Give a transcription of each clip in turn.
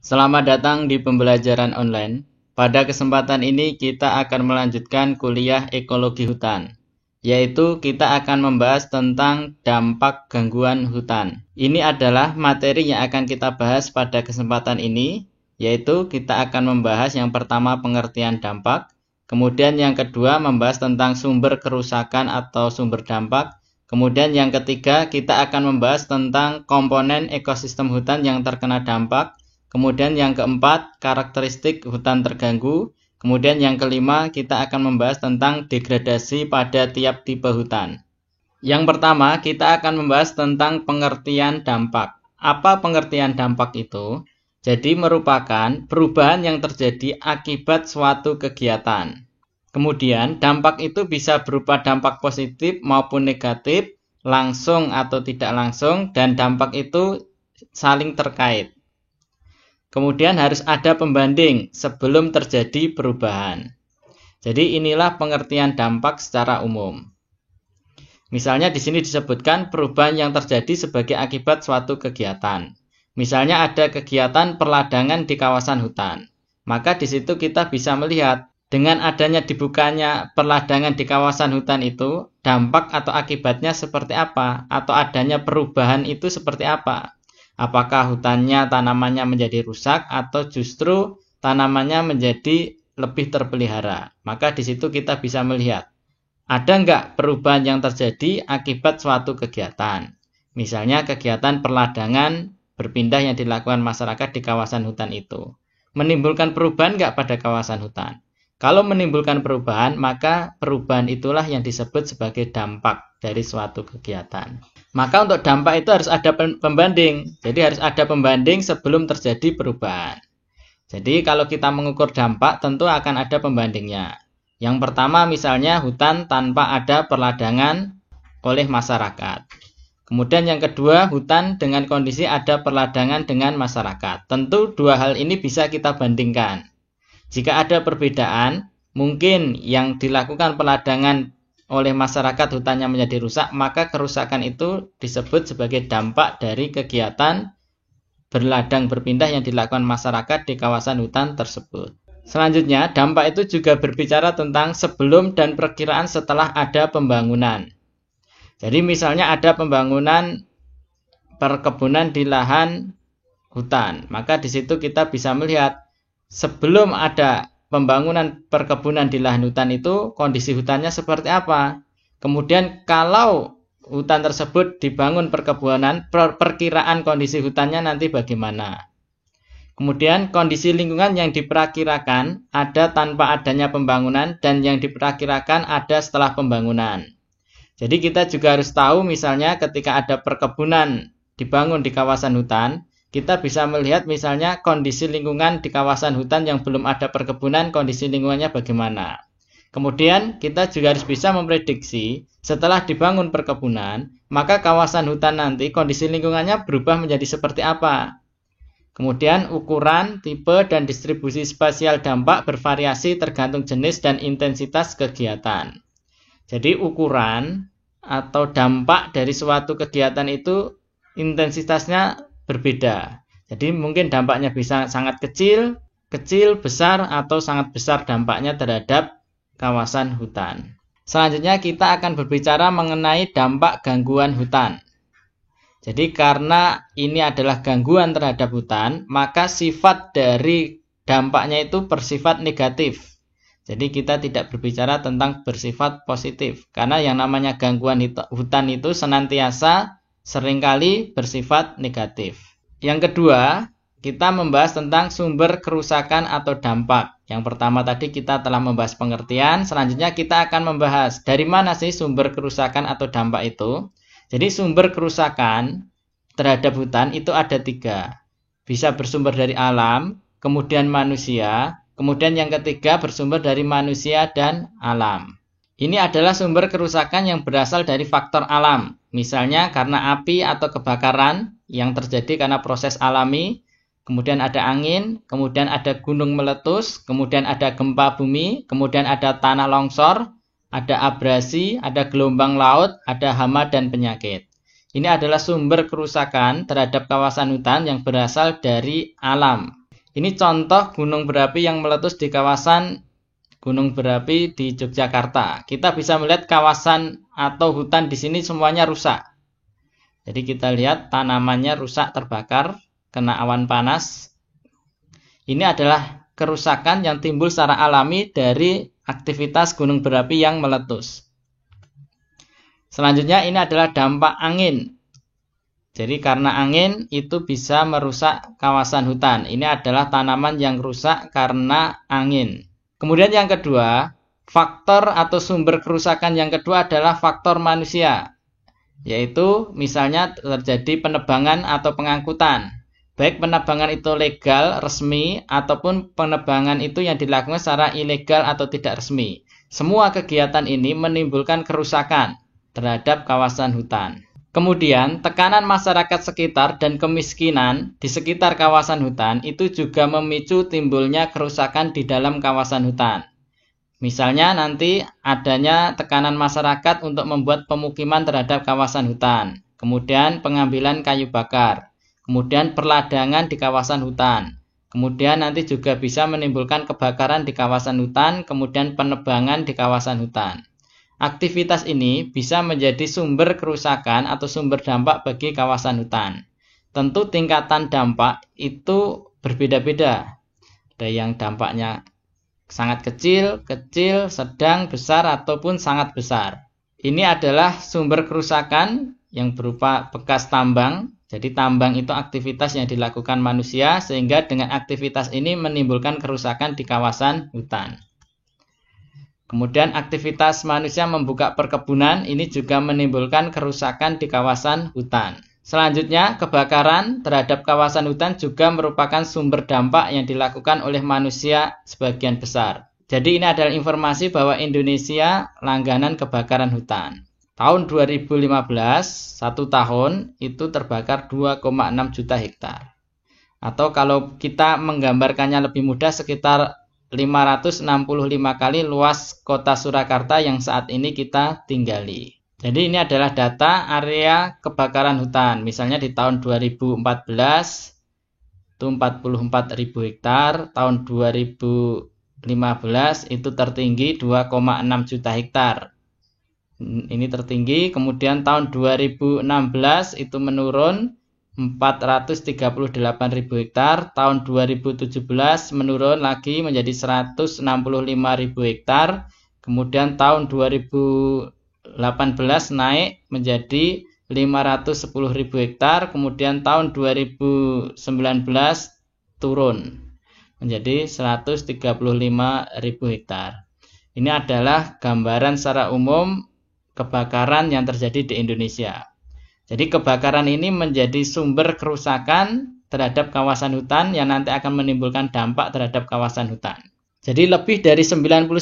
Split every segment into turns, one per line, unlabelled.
Selamat datang di pembelajaran online. Pada kesempatan ini kita akan melanjutkan kuliah ekologi hutan, yaitu kita akan membahas tentang dampak gangguan hutan. Ini adalah materi yang akan kita bahas pada kesempatan ini, yaitu kita akan membahas yang pertama pengertian dampak, kemudian yang kedua membahas tentang sumber kerusakan atau sumber dampak, kemudian yang ketiga kita akan membahas tentang komponen ekosistem hutan yang terkena dampak. Kemudian yang keempat, karakteristik hutan terganggu. Kemudian yang kelima, kita akan membahas tentang degradasi pada tiap tipe hutan. Yang pertama, kita akan membahas tentang pengertian dampak. Apa pengertian dampak itu? Jadi merupakan perubahan yang terjadi akibat suatu kegiatan. Kemudian dampak itu bisa berupa dampak positif maupun negatif, langsung atau tidak langsung, dan dampak itu saling terkait. Kemudian harus ada pembanding sebelum terjadi perubahan. Jadi inilah pengertian dampak secara umum. Misalnya di sini disebutkan perubahan yang terjadi sebagai akibat suatu kegiatan. Misalnya ada kegiatan perladangan di kawasan hutan. Maka di situ kita bisa melihat dengan adanya dibukanya perladangan di kawasan hutan itu, dampak atau akibatnya seperti apa? Atau adanya perubahan itu seperti apa? Apakah hutannya, tanamannya menjadi rusak atau justru tanamannya menjadi lebih terpelihara? Maka di situ kita bisa melihat, ada nggak perubahan yang terjadi akibat suatu kegiatan? Misalnya kegiatan perladangan berpindah yang dilakukan masyarakat di kawasan hutan itu. Menimbulkan perubahan nggak pada kawasan hutan? Kalau menimbulkan perubahan, maka perubahan itulah yang disebut sebagai dampak dari suatu kegiatan. Maka untuk dampak itu harus ada pembanding. Jadi harus ada pembanding sebelum terjadi perubahan. Jadi kalau kita mengukur dampak tentu akan ada pembandingnya. Yang pertama misalnya hutan tanpa ada perladangan oleh masyarakat. Kemudian yang kedua hutan dengan kondisi ada perladangan dengan masyarakat. Tentu dua hal ini bisa kita bandingkan. Jika ada perbedaan, mungkin yang dilakukan perladangan oleh masyarakat hutannya menjadi rusak, maka kerusakan itu disebut sebagai dampak dari kegiatan berladang berpindah yang dilakukan masyarakat di kawasan hutan tersebut. Selanjutnya, dampak itu juga berbicara tentang sebelum dan perkiraan setelah ada pembangunan. Jadi misalnya ada pembangunan perkebunan di lahan hutan, maka di situ kita bisa melihat sebelum ada pembangunan perkebunan di lahan hutan itu kondisi hutannya seperti apa. Kemudian kalau hutan tersebut dibangun perkebunan, perkiraan kondisi hutannya nanti bagaimana. Kemudian kondisi lingkungan yang diperkirakan ada tanpa adanya pembangunan dan yang diperkirakan ada setelah pembangunan. Jadi kita juga harus tahu misalnya ketika ada perkebunan dibangun di kawasan hutan, kita bisa melihat misalnya kondisi lingkungan di kawasan hutan yang belum ada perkebunan, kondisi lingkungannya bagaimana. Kemudian kita juga harus bisa memprediksi setelah dibangun perkebunan, maka kawasan hutan nanti kondisi lingkungannya berubah menjadi seperti apa. Kemudian ukuran, tipe, dan distribusi spasial dampak bervariasi tergantung jenis dan intensitas kegiatan. Jadi ukuran atau dampak dari suatu kegiatan itu intensitasnya berbeda. Jadi mungkin dampaknya bisa sangat kecil, besar, atau sangat besar dampaknya terhadap kawasan hutan. Selanjutnya kita akan berbicara mengenai dampak gangguan hutan. Jadi karena ini adalah gangguan terhadap hutan, maka sifat dari dampaknya itu bersifat negatif. Jadi kita tidak berbicara tentang bersifat positif. Karena yang namanya gangguan hutan itu senantiasa seringkali bersifat negatif. Yang kedua, kita membahas tentang sumber kerusakan atau dampak. Yang pertama tadi kita telah membahas pengertian, selanjutnya kita akan membahas dari mana sih sumber kerusakan atau dampak itu. Jadi sumber kerusakan terhadap hutan itu ada 3. Bisa bersumber dari alam, kemudian manusia, kemudian yang ketiga bersumber dari manusia dan alam. Ini adalah sumber kerusakan yang berasal dari faktor alam. Misalnya karena api atau kebakaran yang terjadi karena proses alami, kemudian ada angin, kemudian ada gunung meletus, kemudian ada gempa bumi, kemudian ada tanah longsor, ada abrasi, ada gelombang laut, ada hama dan penyakit. Ini adalah sumber kerusakan terhadap kawasan hutan yang berasal dari alam. Ini contoh gunung berapi yang meletus di kawasan gunung berapi di Yogyakarta. Kita bisa melihat kawasan atau hutan di sini semuanya rusak. Jadi kita lihat tanamannya rusak, terbakar, kena awan panas. Ini adalah kerusakan yang timbul secara alami dari aktivitas gunung berapi yang meletus. Selanjutnya ini adalah dampak angin. Jadi karena angin itu bisa merusak kawasan hutan. Ini adalah tanaman yang rusak karena angin. Kemudian yang kedua, faktor atau sumber kerusakan yang kedua adalah faktor manusia. Yaitu misalnya terjadi penebangan atau pengangkutan. Baik penebangan itu legal, resmi, ataupun penebangan itu yang dilakukan secara ilegal atau tidak resmi. Semua kegiatan ini menimbulkan kerusakan terhadap kawasan hutan. Kemudian tekanan masyarakat sekitar dan kemiskinan di sekitar kawasan hutan itu juga memicu timbulnya kerusakan di dalam kawasan hutan. Misalnya nanti adanya tekanan masyarakat untuk membuat pemukiman terhadap kawasan hutan. Kemudian pengambilan kayu bakar. Kemudian perladangan di kawasan hutan. Kemudian nanti juga bisa menimbulkan kebakaran di kawasan hutan. Kemudian penebangan di kawasan hutan. Aktivitas ini bisa menjadi sumber kerusakan atau sumber dampak bagi kawasan hutan. Tentu tingkatan dampak itu berbeda-beda. Ada yang dampaknya sangat kecil, sedang, besar, ataupun sangat besar. Ini adalah sumber kerusakan yang berupa bekas tambang. Jadi tambang itu aktivitas yang dilakukan manusia sehingga dengan aktivitas ini menimbulkan kerusakan di kawasan hutan. Kemudian aktivitas manusia membuka perkebunan ini juga menimbulkan kerusakan di kawasan hutan. Selanjutnya, kebakaran terhadap kawasan hutan juga merupakan sumber dampak yang dilakukan oleh manusia sebagian besar. Jadi ini adalah informasi bahwa Indonesia langganan kebakaran hutan. Tahun 2015, satu tahun itu terbakar 2,6 juta hektar. Atau kalau kita menggambarkannya lebih mudah sekitar 565 kali luas kota Surakarta yang saat ini kita tinggali. Jadi ini adalah data area kebakaran hutan. Misalnya di tahun 2014 itu 44.000 hektar, tahun 2015 itu tertinggi 2,6 juta hektar. Ini tertinggi, kemudian tahun 2016 itu menurun 438.000 hektar, tahun 2017 menurun lagi menjadi 165.000 hektar, kemudian tahun 2018 naik menjadi 510.000 hektar, kemudian tahun 2019 turun menjadi 135.000 hektar. Ini adalah gambaran secara umum kebakaran yang terjadi di Indonesia. Jadi kebakaran ini menjadi sumber kerusakan terhadap kawasan hutan yang nanti akan menimbulkan dampak terhadap kawasan hutan. Jadi lebih dari 99%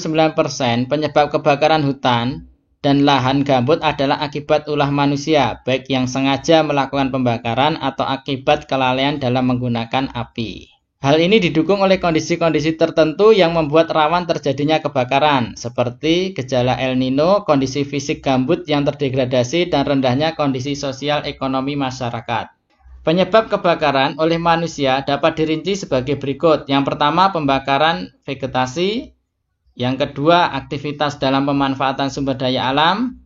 penyebab kebakaran hutan dan lahan gambut adalah akibat ulah manusia, baik yang sengaja melakukan pembakaran atau akibat kelalaian dalam menggunakan api. Hal ini didukung oleh kondisi-kondisi tertentu yang membuat rawan terjadinya kebakaran, seperti gejala El Nino, kondisi fisik gambut yang terdegradasi, dan rendahnya kondisi sosial ekonomi masyarakat. Penyebab kebakaran oleh manusia dapat dirinci sebagai berikut. Yang pertama, pembakaran vegetasi. Yang kedua, aktivitas dalam pemanfaatan sumber daya alam.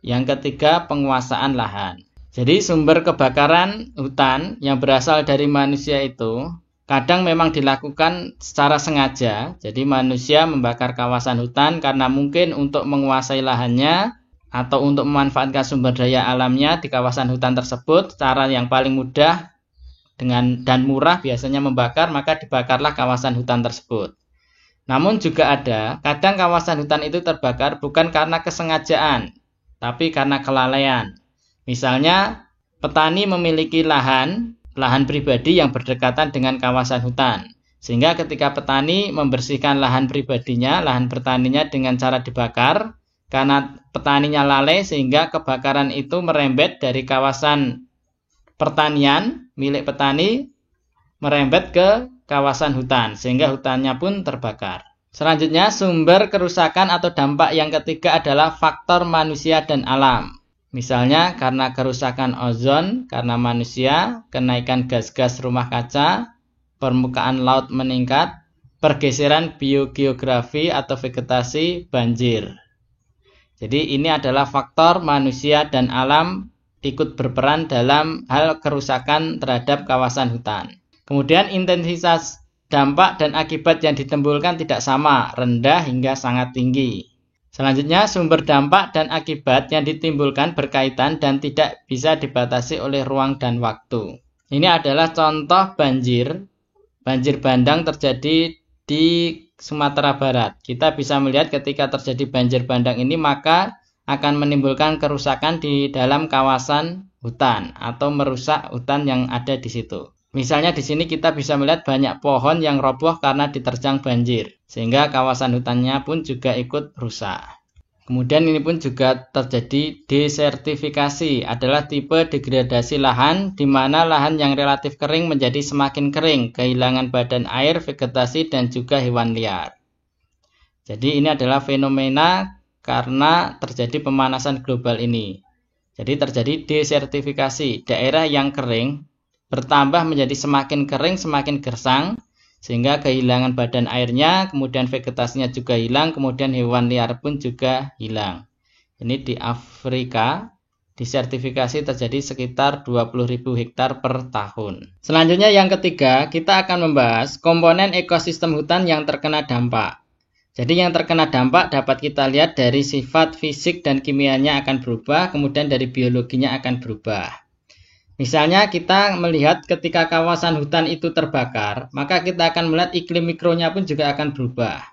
Yang ketiga, penguasaan lahan. Jadi sumber kebakaran hutan yang berasal dari manusia itu kadang memang dilakukan secara sengaja. Jadi manusia membakar kawasan hutan karena mungkin untuk menguasai lahannya atau untuk memanfaatkan sumber daya alamnya di kawasan hutan tersebut. Cara yang paling mudah dan murah biasanya membakar, maka dibakarlah kawasan hutan tersebut. Namun juga ada, kadang kawasan hutan itu terbakar bukan karena kesengajaan, tapi karena kelalaian. Misalnya, petani memiliki lahan pribadi yang berdekatan dengan kawasan hutan. Sehingga ketika petani membersihkan lahan pribadinya, lahan bertaninya dengan cara dibakar, karena petaninya lalai sehingga kebakaran itu merembet dari kawasan pertanian milik petani merembet ke kawasan hutan, sehingga hutannya pun terbakar. Selanjutnya, sumber kerusakan atau dampak yang ketiga adalah faktor manusia dan alam. Misalnya karena kerusakan ozon, karena manusia, kenaikan gas-gas rumah kaca, permukaan laut meningkat, pergeseran biogeografi atau vegetasi, banjir. Jadi ini adalah faktor manusia dan alam ikut berperan dalam hal kerusakan terhadap kawasan hutan. Kemudian intensitas dampak dan akibat yang ditimbulkan tidak sama, rendah hingga sangat tinggi. Selanjutnya, sumber dampak dan akibat yang ditimbulkan berkaitan dan tidak bisa dibatasi oleh ruang dan waktu. Ini adalah contoh banjir. Banjir bandang terjadi di Sumatera Barat. Kita bisa melihat ketika terjadi banjir bandang ini maka akan menimbulkan kerusakan di dalam kawasan hutan atau merusak hutan yang ada di situ. Misalnya di sini kita bisa melihat banyak pohon yang roboh karena diterjang banjir, sehingga kawasan hutannya pun juga ikut rusak. Kemudian ini pun juga terjadi desertifikasi, adalah tipe degradasi lahan di mana lahan yang relatif kering menjadi semakin kering, kehilangan badan air, vegetasi dan juga hewan liar. Jadi ini adalah fenomena karena terjadi pemanasan global ini. Jadi terjadi desertifikasi, daerah yang kering bertambah menjadi semakin kering, semakin gersang, sehingga kehilangan badan airnya, kemudian vegetasinya juga hilang, kemudian hewan liar pun juga hilang. Ini di Afrika, desertifikasi terjadi sekitar 20.000 hektar per tahun. Selanjutnya yang ketiga, kita akan membahas komponen ekosistem hutan yang terkena dampak. Jadi yang terkena dampak dapat kita lihat dari sifat fisik dan kimianya akan berubah, kemudian dari biologinya akan berubah. Misalnya kita melihat ketika kawasan hutan itu terbakar, maka kita akan melihat iklim mikronya pun juga akan berubah.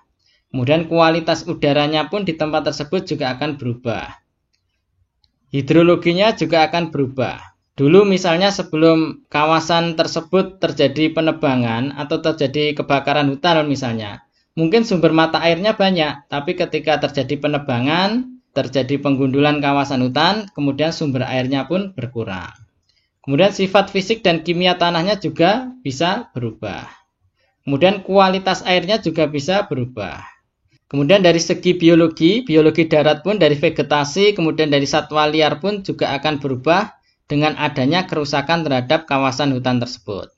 Kemudian kualitas udaranya pun di tempat tersebut juga akan berubah. Hidrologinya juga akan berubah. Dulu misalnya sebelum kawasan tersebut terjadi penebangan atau terjadi kebakaran hutan misalnya, mungkin sumber mata airnya banyak, tapi ketika terjadi penebangan, terjadi penggundulan kawasan hutan, kemudian sumber airnya pun berkurang. Kemudian sifat fisik dan kimia tanahnya juga bisa berubah. Kemudian kualitas airnya juga bisa berubah. Kemudian dari segi biologi darat pun dari vegetasi, kemudian dari satwa liar pun juga akan berubah dengan adanya kerusakan terhadap kawasan hutan tersebut.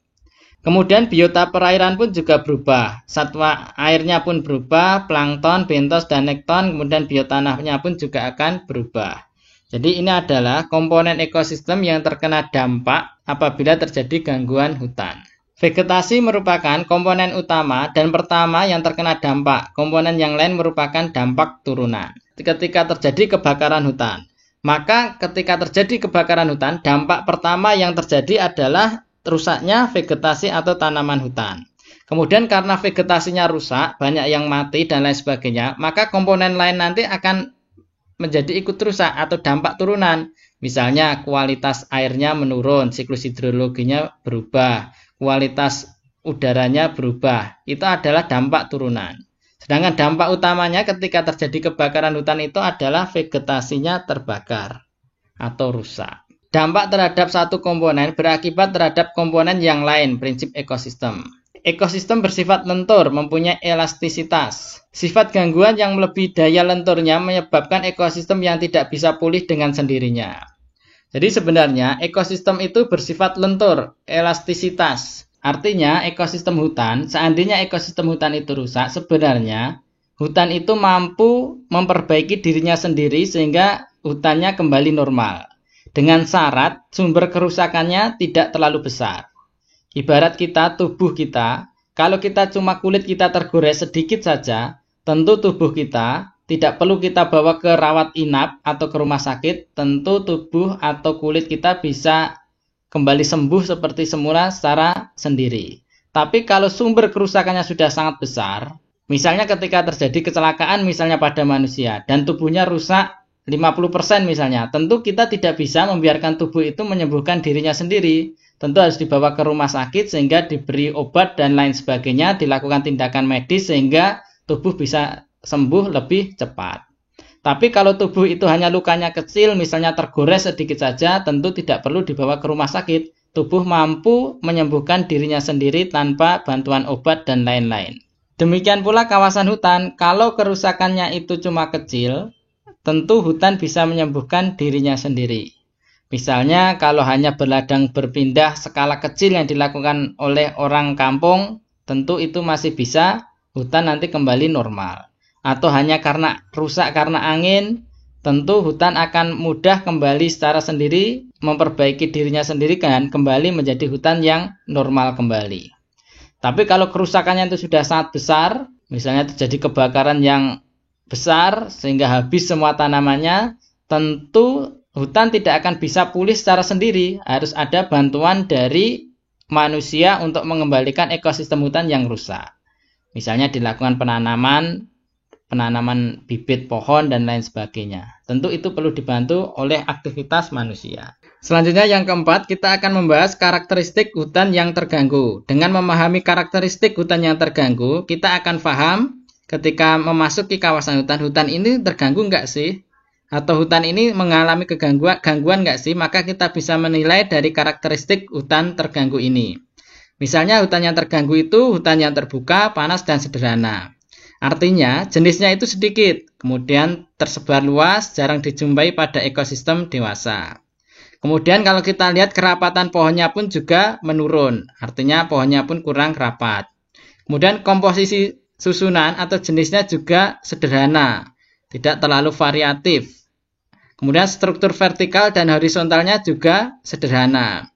Kemudian biota perairan pun juga berubah. Satwa airnya pun berubah, plankton, bentos, dan nekton, kemudian biotanahnya pun juga akan berubah. Jadi ini adalah komponen ekosistem yang terkena dampak apabila terjadi gangguan hutan. Vegetasi merupakan komponen utama dan pertama yang terkena dampak. Komponen yang lain merupakan dampak turunan. Ketika terjadi kebakaran hutan, maka ketika terjadi kebakaran hutan, dampak pertama yang terjadi adalah rusaknya vegetasi atau tanaman hutan. Kemudian karena vegetasinya rusak, banyak yang mati dan lain sebagainya, maka komponen lain nanti akan menjadi ikut rusak atau dampak turunan. Misalnya kualitas airnya menurun, siklus hidrologinya berubah, kualitas udaranya berubah. Itu adalah dampak turunan. Sedangkan dampak utamanya ketika terjadi kebakaran hutan itu adalah vegetasinya terbakar atau rusak. Dampak terhadap satu komponen berakibat terhadap komponen yang lain, prinsip ekosistem. Ekosistem bersifat lentur, mempunyai elastisitas. Sifat gangguan yang melebihi daya lenturnya menyebabkan ekosistem yang tidak bisa pulih dengan sendirinya. Jadi sebenarnya ekosistem itu bersifat lentur, elastisitas. Artinya ekosistem hutan, seandainya ekosistem hutan itu rusak, sebenarnya hutan itu mampu memperbaiki dirinya sendiri sehingga hutannya kembali normal. Dengan syarat sumber kerusakannya tidak terlalu besar. Ibarat kita, tubuh kita, kalau kita cuma kulit kita tergores sedikit saja, tentu tubuh kita tidak perlu kita bawa ke rawat inap atau ke rumah sakit, tentu tubuh atau kulit kita bisa kembali sembuh seperti semula secara sendiri. Tapi kalau sumber kerusakannya sudah sangat besar, misalnya ketika terjadi kecelakaan misalnya pada manusia dan tubuhnya rusak 50% misalnya, tentu kita tidak bisa membiarkan tubuh itu menyembuhkan dirinya sendiri. Tentu harus dibawa ke rumah sakit sehingga diberi obat dan lain sebagainya, dilakukan tindakan medis sehingga tubuh bisa sembuh lebih cepat. Tapi kalau tubuh itu hanya lukanya kecil, misalnya tergores sedikit saja, tentu tidak perlu dibawa ke rumah sakit. Tubuh mampu menyembuhkan dirinya sendiri tanpa bantuan obat dan lain-lain. Demikian pula kawasan hutan, kalau kerusakannya itu cuma kecil, tentu hutan bisa menyembuhkan dirinya sendiri. Misalnya kalau hanya berladang berpindah skala kecil yang dilakukan oleh orang kampung, tentu itu masih bisa hutan nanti kembali normal. Atau hanya karena rusak karena angin, tentu hutan akan mudah kembali secara sendiri, memperbaiki dirinya sendiri kan, kembali menjadi hutan yang normal kembali. Tapi kalau kerusakannya itu sudah sangat besar, misalnya terjadi kebakaran yang besar sehingga habis semua tanamannya, tentu hutan tidak akan bisa pulih secara sendiri. Harus ada bantuan dari manusia untuk mengembalikan ekosistem hutan yang rusak. Misalnya dilakukan penanaman bibit pohon dan lain sebagainya. Tentu itu perlu dibantu oleh aktivitas manusia. Selanjutnya yang keempat, kita akan membahas karakteristik hutan yang terganggu. Dengan memahami karakteristik hutan yang terganggu, kita akan paham ketika memasuki kawasan hutan ini terganggu enggak sih? Atau hutan ini mengalami gangguan enggak sih? Maka kita bisa menilai dari karakteristik hutan terganggu ini. Misalnya hutan yang terganggu itu hutan yang terbuka, panas, dan sederhana. Artinya jenisnya itu sedikit, kemudian tersebar luas, jarang dijumpai pada ekosistem dewasa. Kemudian kalau kita lihat kerapatan pohonnya pun juga menurun, artinya pohonnya pun kurang rapat. Kemudian komposisi susunan atau jenisnya juga sederhana, tidak terlalu variatif. Kemudian struktur vertikal dan horizontalnya juga sederhana.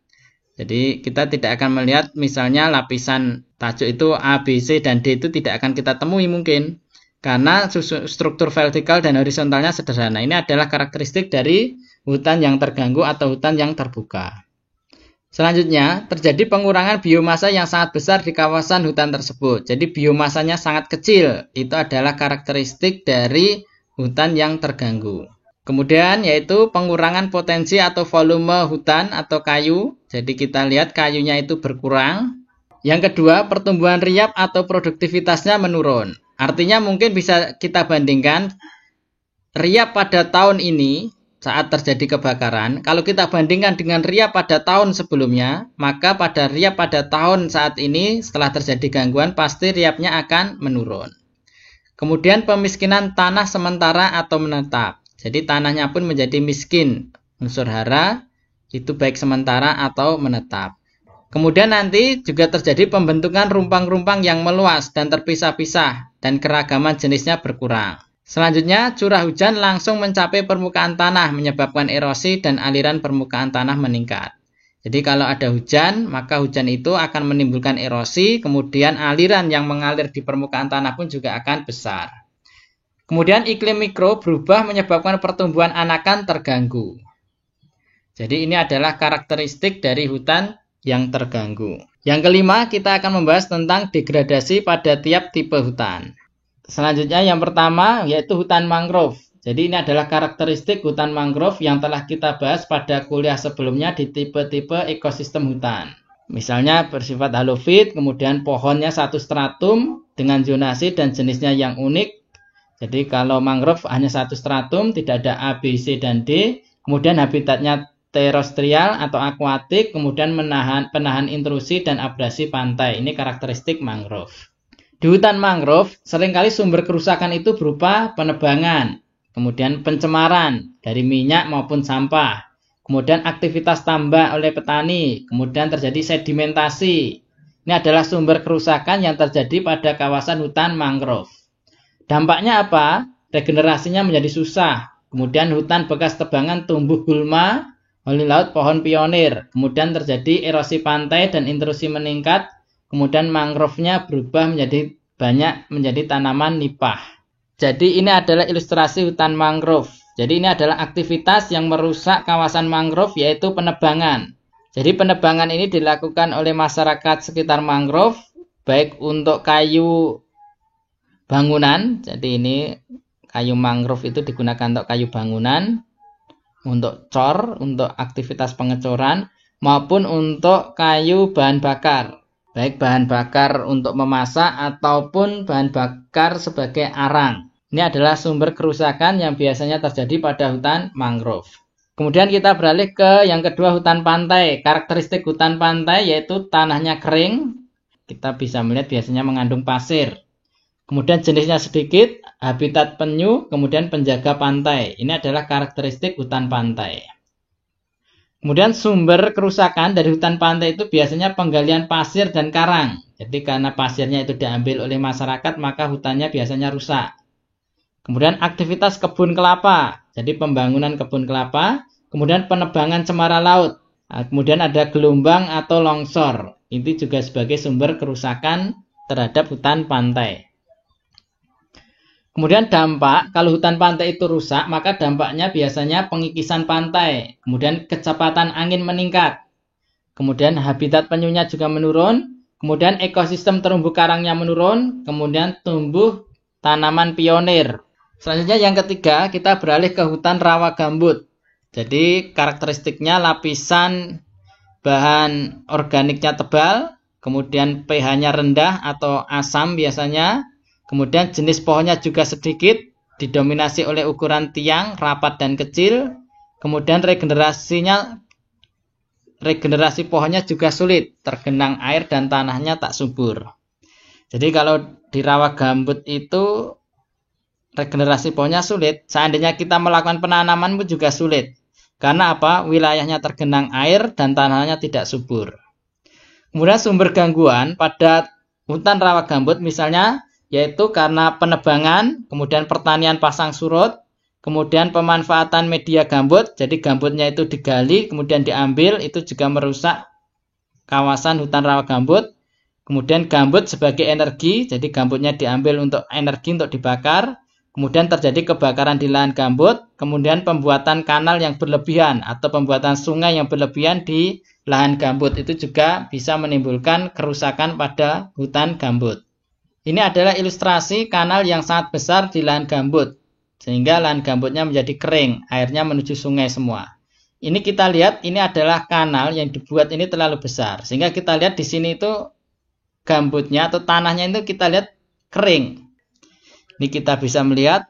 Jadi kita tidak akan melihat misalnya lapisan tajuk itu A, B, C, dan D itu tidak akan kita temui mungkin. Karena struktur vertikal dan horizontalnya sederhana. Ini adalah karakteristik dari hutan yang terganggu atau hutan yang terbuka. Selanjutnya, terjadi pengurangan biomasa yang sangat besar di kawasan hutan tersebut. Jadi biomasanya sangat kecil. Itu adalah karakteristik dari hutan yang terganggu. Kemudian yaitu pengurangan potensi atau volume hutan atau kayu. Jadi kita lihat kayunya itu berkurang. Yang kedua, pertumbuhan riap atau produktivitasnya menurun. Artinya mungkin bisa kita bandingkan riap pada tahun ini saat terjadi kebakaran. Kalau kita bandingkan dengan riap pada tahun sebelumnya, maka pada riap pada tahun saat ini setelah terjadi gangguan pasti riapnya akan menurun. Kemudian pemiskinan tanah sementara atau menetap. Jadi tanahnya pun menjadi miskin, unsur hara, itu baik sementara atau menetap. Kemudian nanti juga terjadi pembentukan rumpang-rumpang yang meluas dan terpisah-pisah, dan keragaman jenisnya berkurang. Selanjutnya, curah hujan langsung mencapai permukaan tanah, menyebabkan erosi dan aliran permukaan tanah meningkat. Jadi kalau ada hujan, maka hujan itu akan menimbulkan erosi, kemudian aliran yang mengalir di permukaan tanah pun juga akan besar. Kemudian iklim mikro berubah menyebabkan pertumbuhan anakan terganggu. Jadi ini adalah karakteristik dari hutan yang terganggu. Yang kelima, kita akan membahas tentang degradasi pada tiap tipe hutan. Selanjutnya yang pertama yaitu hutan mangrove. Jadi ini adalah karakteristik hutan mangrove yang telah kita bahas pada kuliah sebelumnya di tipe-tipe ekosistem hutan. Misalnya bersifat halofit, kemudian pohonnya satu stratum dengan zonasi dan jenisnya yang unik. Jadi kalau mangrove hanya satu stratum, tidak ada A, B, C, dan D. Kemudian habitatnya terestrial atau akuatik, kemudian penahan intrusi dan abrasi pantai. Ini karakteristik mangrove. Di hutan mangrove, seringkali sumber kerusakan itu berupa penebangan, kemudian pencemaran dari minyak maupun sampah, kemudian aktivitas tambak oleh petani, kemudian terjadi sedimentasi. Ini adalah sumber kerusakan yang terjadi pada kawasan hutan mangrove. Dampaknya apa? Regenerasinya menjadi susah. Kemudian hutan bekas tebangan tumbuh gulma, holi laut pohon pionir. Kemudian terjadi erosi pantai dan intrusi meningkat. Kemudian mangrove-nya berubah menjadi tanaman nipah. Jadi ini adalah ilustrasi hutan mangrove. Jadi ini adalah aktivitas yang merusak kawasan mangrove yaitu penebangan. Jadi penebangan ini dilakukan oleh masyarakat sekitar mangrove baik untuk kayu bangunan. Jadi ini kayu mangrove itu digunakan untuk kayu bangunan, untuk cor, untuk aktivitas pengecoran, maupun untuk kayu bahan bakar. Baik bahan bakar untuk memasak ataupun bahan bakar sebagai arang. Ini adalah sumber kerusakan yang biasanya terjadi pada hutan mangrove. Kemudian kita beralih ke yang kedua, hutan pantai. Karakteristik hutan pantai yaitu tanahnya kering. Kita bisa melihat biasanya mengandung pasir. Kemudian jenisnya sedikit, habitat penyu, kemudian penjaga pantai. Ini adalah karakteristik hutan pantai. Kemudian sumber kerusakan dari hutan pantai itu biasanya penggalian pasir dan karang. Jadi karena pasirnya itu diambil oleh masyarakat, maka hutannya biasanya rusak. Kemudian aktivitas kebun kelapa, jadi pembangunan kebun kelapa. Kemudian penebangan cemara laut. Kemudian ada gelombang atau longsor. Ini juga sebagai sumber kerusakan terhadap hutan pantai. Kemudian dampak, kalau hutan pantai itu rusak, maka dampaknya biasanya pengikisan pantai. Kemudian kecepatan angin meningkat. Kemudian habitat penyunya juga menurun. Kemudian ekosistem terumbu karangnya menurun. Kemudian tumbuh tanaman pionir. Selanjutnya yang ketiga, kita beralih ke hutan rawa gambut. Jadi karakteristiknya lapisan bahan organiknya tebal. Kemudian pH-nya rendah atau asam biasanya. Kemudian jenis pohonnya juga sedikit, didominasi oleh ukuran tiang, rapat dan kecil. Kemudian regenerasi pohonnya juga sulit, tergenang air dan tanahnya tak subur. Jadi kalau di rawa gambut itu regenerasi pohonnya sulit, seandainya kita melakukan penanaman pun juga sulit. Karena apa? Wilayahnya tergenang air dan tanahnya tidak subur. Kemudian sumber gangguan pada hutan rawa gambut misalnya yaitu karena penebangan, kemudian pertanian pasang surut, kemudian pemanfaatan media gambut, jadi gambutnya itu digali, kemudian diambil, itu juga merusak kawasan hutan rawa gambut. Kemudian gambut sebagai energi, jadi gambutnya diambil untuk energi untuk dibakar, kemudian terjadi kebakaran di lahan gambut, kemudian pembuatan kanal yang berlebihan atau pembuatan sungai yang berlebihan di lahan gambut, itu juga bisa menimbulkan kerusakan pada hutan gambut. Ini adalah ilustrasi kanal yang sangat besar di lahan gambut. Sehingga lahan gambutnya menjadi kering. Airnya menuju sungai semua. Ini kita lihat, ini adalah kanal yang dibuat ini terlalu besar. Sehingga kita lihat di sini itu gambutnya atau tanahnya itu kita lihat kering. Ini kita bisa melihat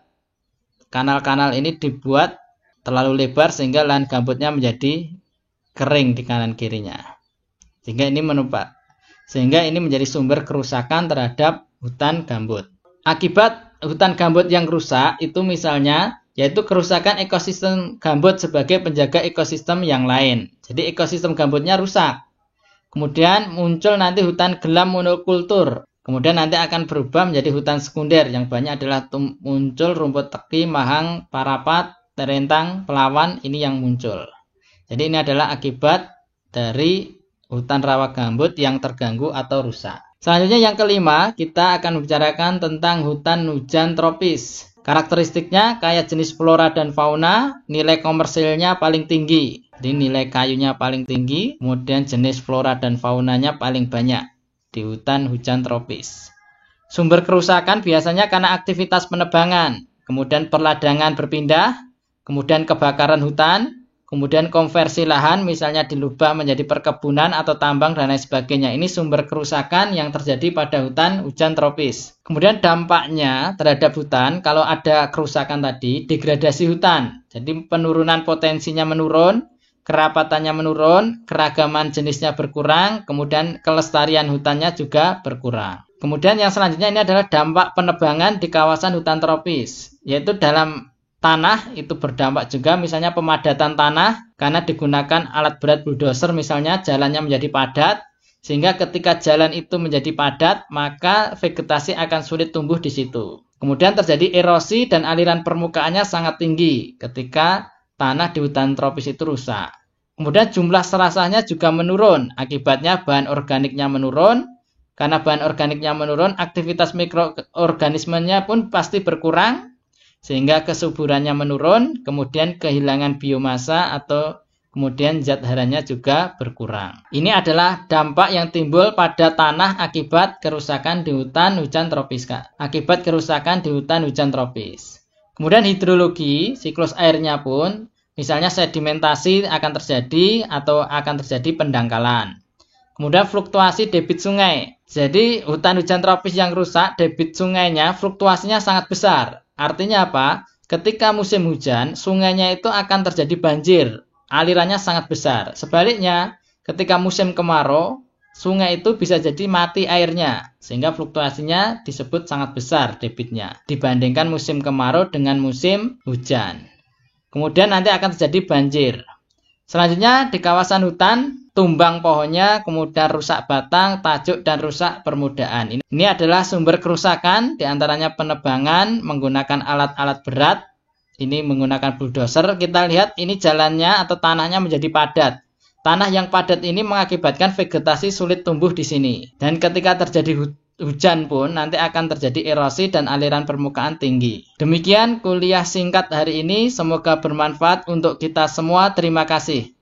kanal-kanal ini dibuat terlalu lebar sehingga lahan gambutnya menjadi kering di kanan kirinya. Sehingga ini menjadi sumber kerusakan terhadap hutan gambut. Akibat hutan gambut yang rusak itu misalnya yaitu kerusakan ekosistem gambut sebagai penjaga ekosistem yang lain. Jadi ekosistem gambutnya rusak. Kemudian muncul nanti hutan gelam monokultur. Kemudian nanti akan berubah menjadi hutan sekunder yang banyak adalah muncul rumput teki, mahang, parapat, terentang, pelawan, ini yang muncul. Jadi ini adalah akibat dari hutan rawa gambut yang terganggu atau rusak. Selanjutnya yang kelima, kita akan membicarakan tentang hutan hujan tropis. Karakteristiknya kaya jenis flora dan fauna, nilai komersilnya paling tinggi. Jadi nilai kayunya paling tinggi, kemudian jenis flora dan faunanya paling banyak di hutan hujan tropis. Sumber kerusakan biasanya karena aktivitas penebangan, kemudian perladangan berpindah, kemudian kebakaran hutan, kemudian konversi lahan misalnya dilubah menjadi perkebunan atau tambang dan lain sebagainya. Ini sumber kerusakan yang terjadi pada hutan hujan tropis. Kemudian dampaknya terhadap hutan kalau ada kerusakan tadi, degradasi hutan. Jadi penurunan potensinya menurun, kerapatannya menurun, keragaman jenisnya berkurang, kemudian kelestarian hutannya juga berkurang. Kemudian yang selanjutnya ini adalah dampak penebangan di kawasan hutan tropis, yaitu dalam tanah itu berdampak juga misalnya pemadatan tanah karena digunakan alat berat bulldozer misalnya jalannya menjadi padat sehingga ketika jalan itu menjadi padat maka vegetasi akan sulit tumbuh di situ. Kemudian terjadi erosi dan aliran permukaannya sangat tinggi ketika tanah di hutan tropis itu rusak. Kemudian jumlah serasanya juga menurun akibatnya bahan organiknya menurun. Karena bahan organiknya menurun aktivitas mikroorganismenya pun pasti berkurang. Sehingga kesuburannya menurun, kemudian kehilangan biomasa atau kemudian zat haranya juga berkurang. Ini adalah dampak yang timbul pada tanah akibat kerusakan di hutan hujan tropis. Akibat kerusakan di hutan hujan tropis. Kemudian hidrologi, siklus airnya pun, misalnya sedimentasi akan terjadi atau akan terjadi pendangkalan. Kemudian fluktuasi debit sungai. Jadi hutan hujan tropis yang rusak, debit sungainya fluktuasinya sangat besar. Artinya apa? Ketika musim hujan, sungainya itu akan terjadi banjir. Alirannya sangat besar. Sebaliknya, ketika musim kemarau, sungai itu bisa jadi mati airnya. Sehingga fluktuasinya disebut sangat besar debitnya. Dibandingkan musim kemarau dengan musim hujan. Kemudian nanti akan terjadi banjir. Selanjutnya di kawasan hutan, tumbang pohonnya, kemudian rusak batang, tajuk, dan rusak permukaan. Ini adalah sumber kerusakan, diantaranya penebangan menggunakan alat-alat berat. Ini menggunakan bulldozer. Kita lihat ini jalannya atau tanahnya menjadi padat. Tanah yang padat ini mengakibatkan vegetasi sulit tumbuh di sini. Dan ketika terjadi hujan pun nanti akan terjadi erosi dan aliran permukaan tinggi. Demikian kuliah singkat hari ini, semoga bermanfaat untuk kita semua. Terima kasih.